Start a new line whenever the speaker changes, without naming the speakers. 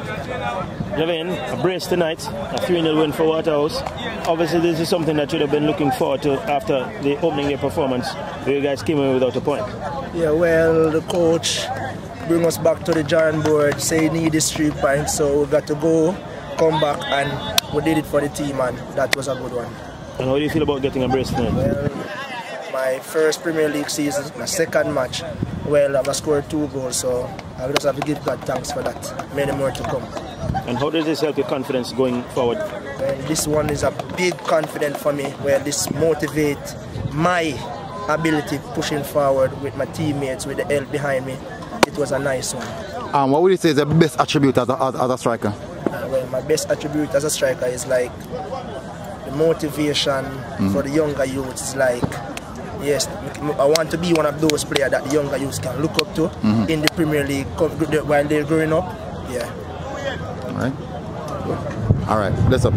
Javane, a brace tonight, a 3-0 win for Waterhouse. Obviously, this is something that you'd have been looking forward to after the opening day performance, where you guys came in without a point.
Yeah, well, the coach bring us back to the drawing board, say he need this 3 points, so we got to go, come back, and we did it for the team, and that was a good one.
And how do you feel about getting a brace tonight?
Well, my first Premier League season, my second match, well, I've scored 2 goals, so I just have to give God thanks for that. Many more to come.
And how does this help your confidence going forward?
Well, this one is a big confidence for me, where this motivates my ability pushing forward with my teammates, with the help behind me. It was a nice one.
What would you say is the best attribute as a striker?
Well, my best attribute as a striker is like the motivation for the younger youths. Like, yes, I want to be one of those players that the younger youths can look up to in the Premier League while they're growing up. Yeah.
All right. All right. Let's up here.